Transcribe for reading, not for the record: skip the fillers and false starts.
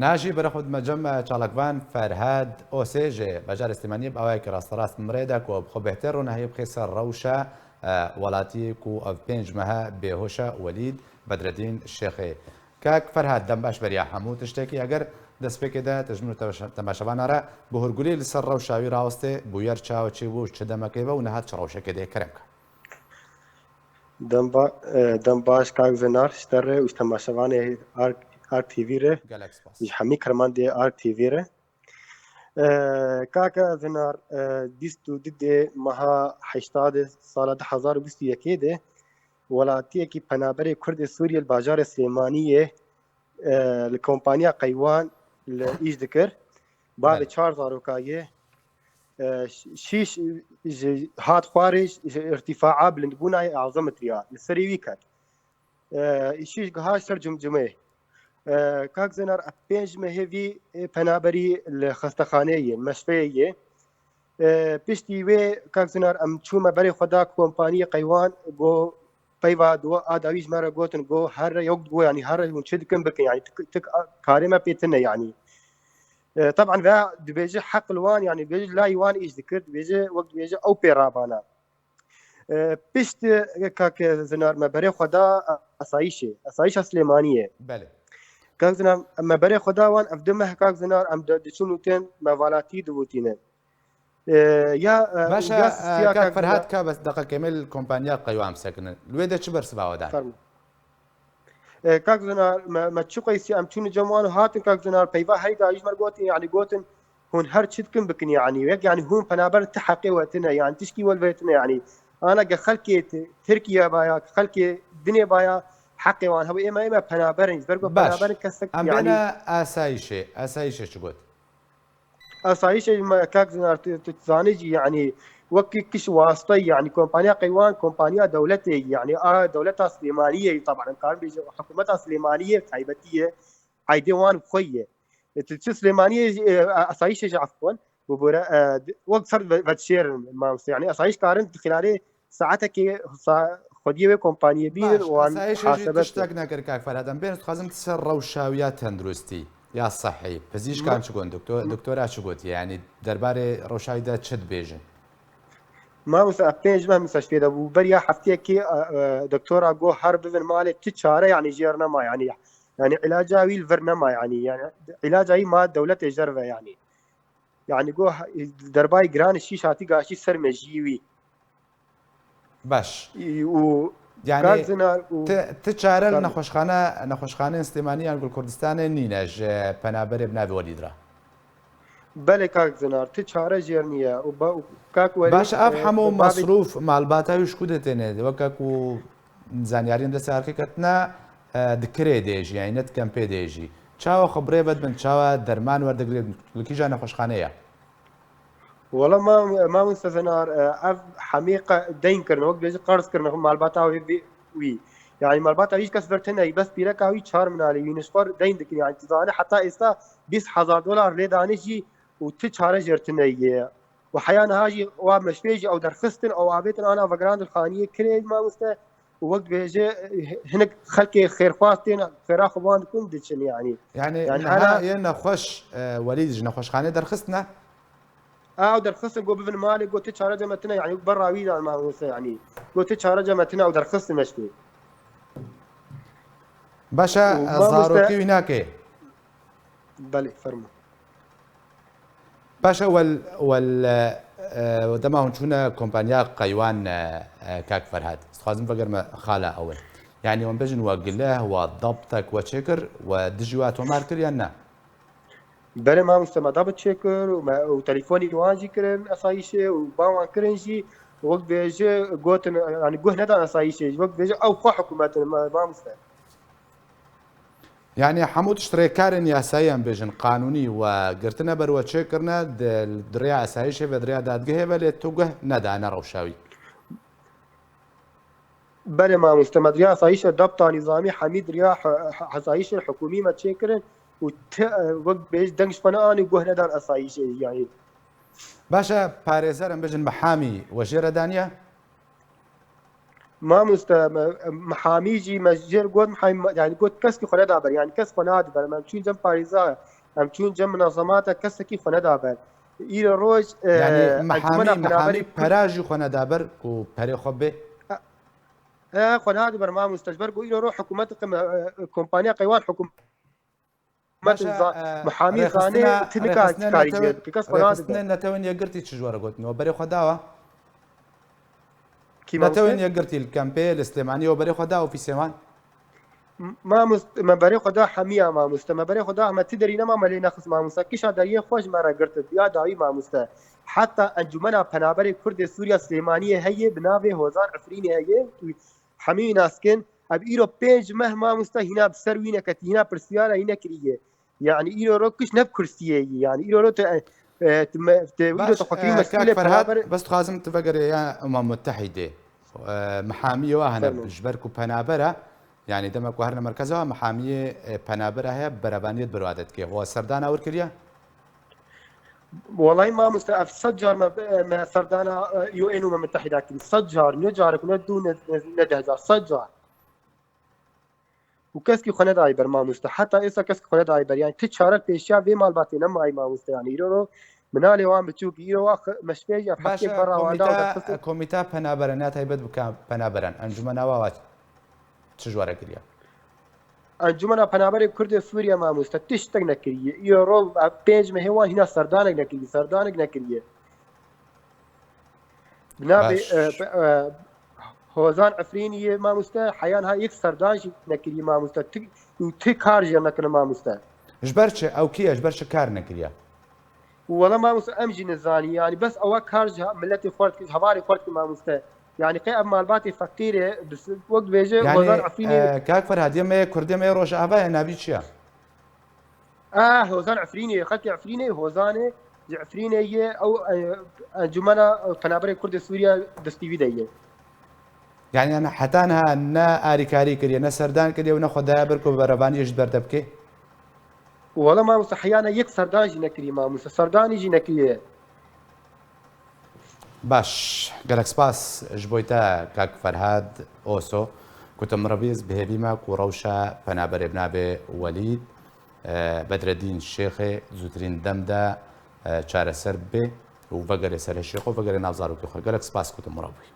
ناژی بەرەخود مەجەمە چاڵکبان فەرهاد ئۆسێژێ بەجار ئستیمانی ئەوەیە کە ڕاستەڕاست مڕێدا کۆ بخۆ بهتر ڕوونەهەیە بخێسە ڕەوشە وڵاتی و ئەو پێنجمەها بێهۆشە وەلید بەدرەدین شێخێ کاک فەرهاد دەم باش بەریا هەموو تشتێکی ئەگەر دەستپێکێدا تژمن و تەماشەوانارە بە هورگولی لەسەر ڕەوشاوی ڕاوستێ بویەر چاوەچی بوو چ دەمەکەی بە و نەهات چ ڕەوشەکە دێ کەرەمکە دەم باش کاک زێنار شتەڕێ و تەماشەوانێ RTV re ji hemî kermandê RTV re kaka zinar bîst û du dê meha heştadê sala 2021 de welatiyekî penaberê Kurdê Sûriye li bajarê Silêmaniyê li kompanya Qeywan li îş dikir bavê 4 zarokayê şîş ji hat xwarê ji irtîfaa bilindbûna ezametriya li serê wî ket şîş giha ser cumcumê کاک زێنار پێنج مەهێوی پەنابەری لە خەستەخانەیە مەشفەیە پشتی وێ کاک زێنار ئەم چوومە بەرێ خۆدا کۆمپانیە قەیوان بۆ پەیوا ئاداویش مەرە گوتن گۆ هەرە یەک بۆ ینی هەرە هون چ دکن بکەن ینی تک کارێمە پێتنە ینی طبعا ذا دبێژە حەق وان ینی بێژ لای وان ئیش دکرد بێژە وەک بێژە ئەو پێڕابانە پشت کاک زێنار مە بەرێ خۆدا ئەسایشە سلێمانیە کاک زێنار ئەمە بەرێ خۆداوان ئەفدمە کاک زێنار ئەم دەچون وتێن مەڤالاتی دەوتینە باشە کاک فەرهاد کا بەس دەقەکەمێل کۆمپانیا قەیوان بسەکنن لێ دە چ بەرسباوەدا کاک زێنار مە چ قەیسی ئەم چوونە جەموان و هاتن کاک زێنار پەیوا هەیدا ئیژمەر گوتن یعنی گوتن هون هەر چ دکن بکن یعنی وەک یعنی هون پەنابەر تحقی وەتنە یعنی تشکی وەلوێتنە یعنی ئانا گە خەلکێ ترکیە بایا خەلکێ دنێ بایا حقیوان هەوو ئێمە پەنابەرن بەرگۆ پەنابەر کەسێک ئەمبێنە ئاسایشێ چ گوت ئاسایشە کاک زێنار زانێجی یعنی وەکی کش واستەی یعنی کۆمپانیا قەیوان کۆمپانیا دەولەتێک یعنی دەولەتا سلێمانیە طبعا کار بێژە حکوومەتا سلێمانیە تایبەتیە عەیدێ وان بخۆیە چ سلێمانیە ئاسایشێژ عەفوەن بۆرە وەک سەر بەدشێرن مامۆستا یعنی ئاسایش کارن خلالێ ساعتێکی خودیەوێ کۆمپانیە بین وان شتێک نەکرد کاک فەرهاد بێن خەزم سەر ڕەوشاویە تەندروستی یا سەحی پزیشکان چ گوت دکتۆرا چ گوت یعنی دەربارەی ڕەوشاویدا چت بێژن مامۆستا پێنجمە مستەشفێدا بوو بەریا هەفتەیەکی دکتۆرا گۆ هەر ببن مالێ چ چارە یعنی ژێر نەما یعنی علاجاوی الڤر نەما یعنی علاجایی ما دەولەتێ ژەرڤە یعنی گۆ دەربای گرانی شیش هاتی گاشی سەر مێژیوی باش و ت چارە لە نەخۆشخانە ئستێمانیان گوڵ کوردستانە نینەژ پەنابەرێ بناوی وەلیدرا بەڵێ کاک زێنار ت چارە ژێر نییە باش ئەف هەموو مەسروف ماڵباتاوی شکو دەتێنێت وەکەک و زانیاریان دەسارکە کەتنا دکرێ دێژی یانەت کەم پێ دێژی چاوە خبرێ بەت بن چاوە دەرمان وەردەگرێت لکیژە نەخۆشخانەیە وەڵا مامۆستا زێنار ئەف حەمیقە دەینکردن وەک بێژە قەرزکردن ماڵباتاوی وی یعنی ماڵباتا هیچ کەس بەرتنەی بەس پیرەکاوی 4 منالی وینشخوار دەین دکن یعنی تزانە حتا ئێستا 20,000 دلار لێ دانیژی و ت چارە ژێرتنەیە و حیانەهاژی وا مەشپێژی ئەو دەرخستن ئەو ئابێتن ئانا بەگران خانیە کرێ مامۆستا وەک بێژێ هەنێک خەلکێ خێرخواستێن خێرا خوان دکن دچن یعنی نەخۆش وەلیدژ نەخۆشخانە دەرخستنە ئاو دەرخستن گۆ ببن مالێ گوتە چارە جەمەتنە یعنی بەڕاویدان مامۆستا یعنی گوتە چارە جەمەتنە ئەو دەرخستن مەشپێ باشە زارۆکیوی ناکێ بەڵێ فەرموو باشە دەما هون چوونە کۆمپانیا قەیوان کاک فەرهاد خوازم بەگەرمە خالا ئەوە یعنی ئەوم بێژن وە گلە وە دەبتەک وە چێ کرد و دژی وا تۆمار کردیان نا بەرێ مامۆستا مەدابەت چێ کرد و تەلیفۆنی دوانجی کردن ئەسایشێ و باوان کردنجی وەک بێژێ گوتن ینی گوه نەدان ئەسایشێ وەک بێژە ئەو خۆ حکوومەتن مامۆستا یعنی هەموو شتێکارن یاساییان بێژن قانونی و گرتنە بەروە چێکردنە دریا ئاسایشێ بە دریا دادگەهێ بە لێت تۆ گوه نەدانە ڕەوشاوی بەرێ مامۆستا مەدریا ئاسایشە دەبتا نیزامی حەمید دریا ئاسایشە حکومی مە چێکردن و وەک بێژ دەنگشپەنەوانی گوه نەدان ئەسایشێ یعنی باشە پارێزەرم بێژن بە حامی وەژێرە دانیە مامۆستا محامیجی مەژێر گوت يعني گوت کەسکی خۆ نەدابەر يعني کەس خۆ نادبەر ئەم چوین جەم پاریزا ئەم چوین جەم منەظەماتە کەسێکی خۆ نەدابەر ئیرە ڕۆژ يعني محامی پەراژی خۆ نەدابەر و پەرێ خۆ بێ خۆ نادبەر مامۆستاش بەر بۆ ئیرە ڕۆ حکوومەت کۆمپانیا قەیوان حکوومەت محامی خانێ تنکات کاری کەس خۆ نادبەر نەتەوەن یەکگرتی چ ژوەرە گوتنەوە بەرێ خۆ داوە نەتەوەن یەکگرتی کەمپێ لە سلێمانیەوە بەرێ خۆ داوە فیسێوان مەبەرێ خۆدا هەمیە مامۆستا مەبەرێ خۆدا ئەمەتی دەری نەمامە لێ نەخست مامۆستا کیشا دەریە خۆش مەرەگرتت یا داوی مامۆستا حتا ئەنجومەنا پەنابەری کوردی سووریا سلێمانیە هەیە بناوێ هۆزان عفرینی هەیە هەمی ناسکن ئەب ئیرۆ پێنج مەه مامۆستا هینا بسەر وینەکەتی هینا پرسیارە هی نەکریە یعنی ئیرۆ ڕۆ کش نەب کورسیە یعنی ئیرۆ بەس خوازم تڤەگەرەیە ئەمە متحیدێ محامیەوە هەنە ژبەرک و پەنابەرە يعني دەمەک هەر لە مەرکەزەوە محامیە پەنابەرە هەیە بەرەبانیت بڕوادەتکێ هو سەردان ئەوکردە والله مامۆستا ئەف 100 جار سەردانە UN و متحیدا کردی 100 جار نوێ جارێک نە دوو نە 100 جار و کەسکی خۆ نەدای بەر مامۆستا حتا ئێستا کەسکی خۆ نەدای بەر یانی تی چارە پێشیا وێ ماڵباتێ نەمای مامۆستا یانی ئیرۆ مناڵێ وان بچووکی ئیرۆ مەشپێژە کۆمیتا پەنابەرە ناتایبەت بکە پەنابەران ئەنجومەناوە چ ژوارە کردە ئەنجومەنا پەنابەری کوردی سووریا مامۆستا تشتێک نەکردیە ئیرۆ پێنج مەهێوان هینا سەردانێک نەکردی سەردانێک نەکردیە بنابێ هۆزان عفرینی مامۆستا حیان ها یەک سەردانشی نەکردی مامۆستا تی کارژێ نەکردە مامۆستا ژبەر چ ئەو کیە ژبەر چ کار نەکردە وەڵا مامۆستا ئەمژی نەزانی یانی بەس ئەوە کارژ ملەتی خۆرد کرد هەواری خۆرد کرد مامۆستا يعني قي أب مالباتي فقيرة بس وقت بيجي يعني كاك فرهاد يمي كردي مي روش أبا نبي شيا هوزان عفريني خلقي عفريني هوزاني عفريني هي أو جمانا تنابري كرد سوريا دستي فيدية يعني أنا حتى أنها نا آريكاري كريه نا سردان كريه ونا خدايا بركو برباني يجبر دبكي والله ما مستحيانا يك سردان جي نكري ما سردان يجي نكريه باش گەلک سپاس ji بۆی تا کاک فەرهاد ئۆسۆ کوتەمڕەبیز بهێبیمە و ڕەوشە پەنابەرێ بنابێ وەلید بەدرەدین شێخێ زووترین دەمدا چارەسەر بێ و بەگەرێ سەر شێخ و بەگەرێ ناوزارۆکی خۆی گەلک سپاس کوتەمڕەبووی